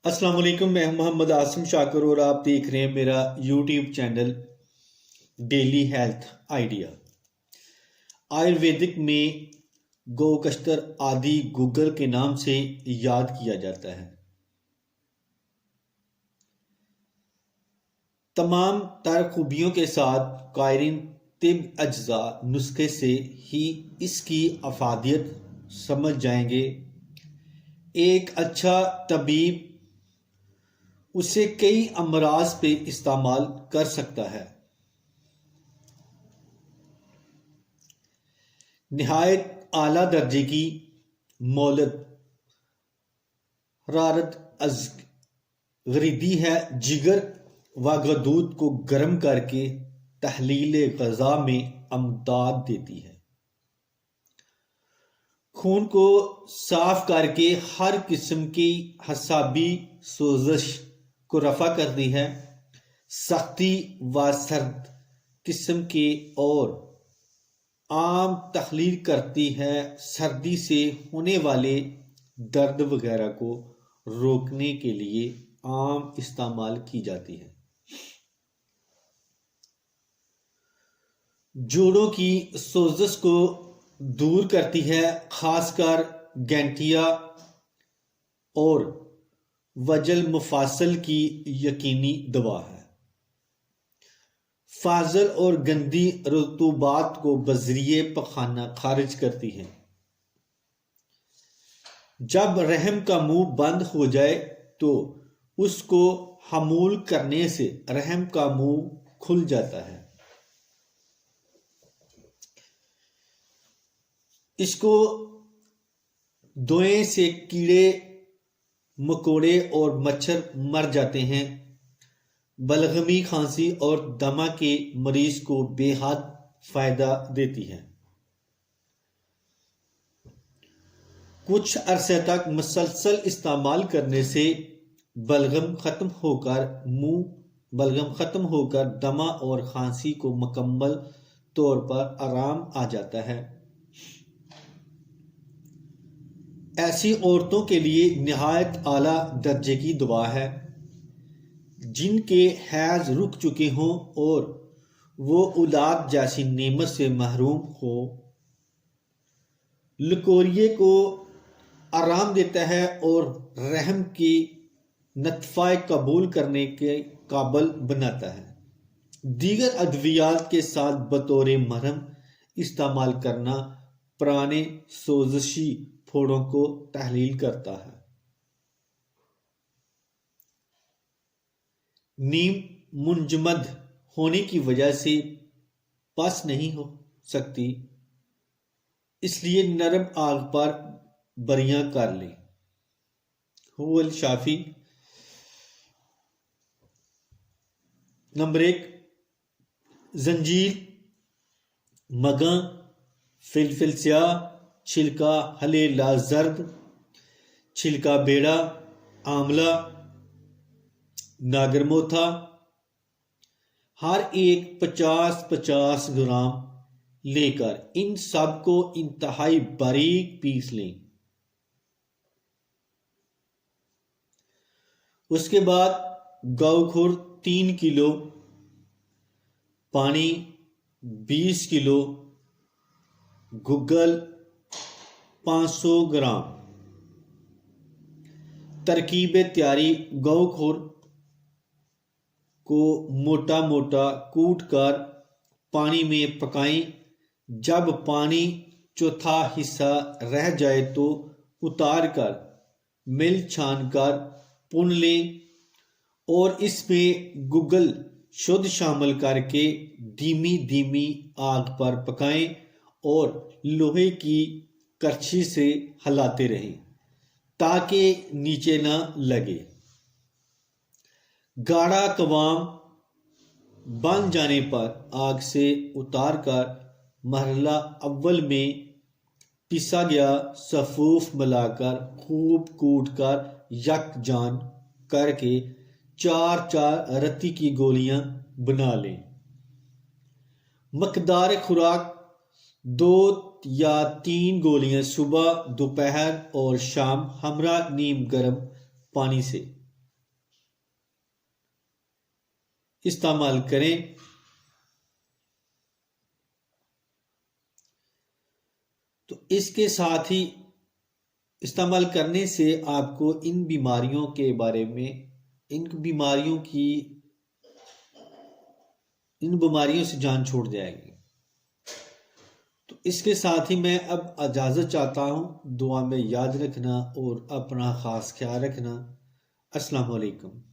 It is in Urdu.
السلام علیکم، میں محمد عاصم شاکر اور آپ دیکھ رہے ہیں میرا YouTube channel daily health idea. Ayurvedic میں گوکشتر آدی گوگل کے نام سے یاد کیا جاتا ہے۔ تمام تر خوبیوں کے ساتھ قائرین طب اجزاء نسخے سے ہی اس کی افادیت سمجھ جائیں گے۔ ایک اچھا طبیب اسے کئی امراض پہ استعمال کر سکتا ہے۔ نہایت اعلیٰ درجے کی مولد حرارت غریدی ہے، جگر و غدود کو گرم کر کے تحلیل غذا میں امداد دیتی ہے، خون کو صاف کر کے ہر قسم کی اعصابی سوزش کو رفع کرتی ہے، سختی و سرد قسم کے اور عام تحلیل کرتی ہے، سردی سے ہونے والے درد وغیرہ کو روکنے کے لیے عام استعمال کی جاتی ہے۔ جوڑوں کی سوزش کو دور کرتی ہے، خاص کر گینٹیا اور وجل مفاصل کی یقینی دوا ہے۔ فاضل اور گندی رطوبات کو بذریعہ پخانہ خارج کرتی ہے۔ جب رحم کا منہ بند ہو جائے تو اس کو حمول کرنے سے رحم کا منہ کھل جاتا ہے۔ اس کو دھونے سے کیڑے مکوڑے اور مچھر مر جاتے ہیں۔ بلغمی، کھانسی اور دمہ کے مریض کو بے حد فائدہ دیتی ہے۔ کچھ عرصے تک مسلسل استعمال کرنے سے بلغم ختم ہو کر دمہ اور کھانسی کو مکمل طور پر آرام آ جاتا ہے۔ ایسی عورتوں کے لیے نہایت اعلیٰ درجے کی دوا ہے جن کے حیض رک چکے ہوں اور وہ اولاد جیسی نعمت سے محروم ہو۔ لکوریے کو آرام دیتا ہے اور رحم کی نطفہ قبول کرنے کے قابل بناتا ہے۔ دیگر ادویات کے ساتھ بطور مرہم استعمال کرنا پرانے سوزشی پھوڑوں کو تحلیل کرتا ہے۔ نیم منجمد ہونے کی وجہ سے پس نہیں ہو سکتی، اس لیے نرم آگ پر بریاں کر لیں۔ حول شافی۔ نمبر 1، زنجیر، مگاں، فلفل سیاہ، چھلکا ہلے لا زرد، چھلکا بیڑا، آملہ، ناگر موتھا، ہر ایک 50-50 گرام لے کر ان سب کو انتہائی باریک پیس لیں۔ اس کے بعد گوکھر 3 کلو، پانی 20 کلو، گگل 500 گرام۔ ترکیب تیاری: گوکھر کو موٹا موٹا کوٹ کر پانی میں پکائیں، جب پانی چوتھا حصہ رہ جائے تو اتار کر مل چھان کر بھون لیں اور اس میں گگل شدھ شامل کر کے دھیمی آگ پر پکائیں اور لوہے کی کرچھی سے ہلاتے رہیں تاکہ نیچے نہ لگے۔ گاڑھا قوام بن جانے پر آگ سے اتار کر مرحلہ اول میں پسا گیا سفوف ملا کر خوب کوٹ کر یکجان کر کے 4 رتی کی گولیاں بنا لیں۔ مقدار خوراک: 2 یا 3 گولیاں صبح، دوپہر اور شام ہمراہ نیم گرم پانی سے۔ استعمال کریں۔ تو اس کے ساتھ ہی استعمال کرنے سے آپ کو ان بیماریوں کے بارے میں ان بیماریوں سے جان چھوٹ جائے گی۔ تو اس کے ساتھ ہی میں اب اجازت چاہتا ہوں، دعا میں یاد رکھنا اور اپنا خاص خیال رکھنا۔ السلام علیکم۔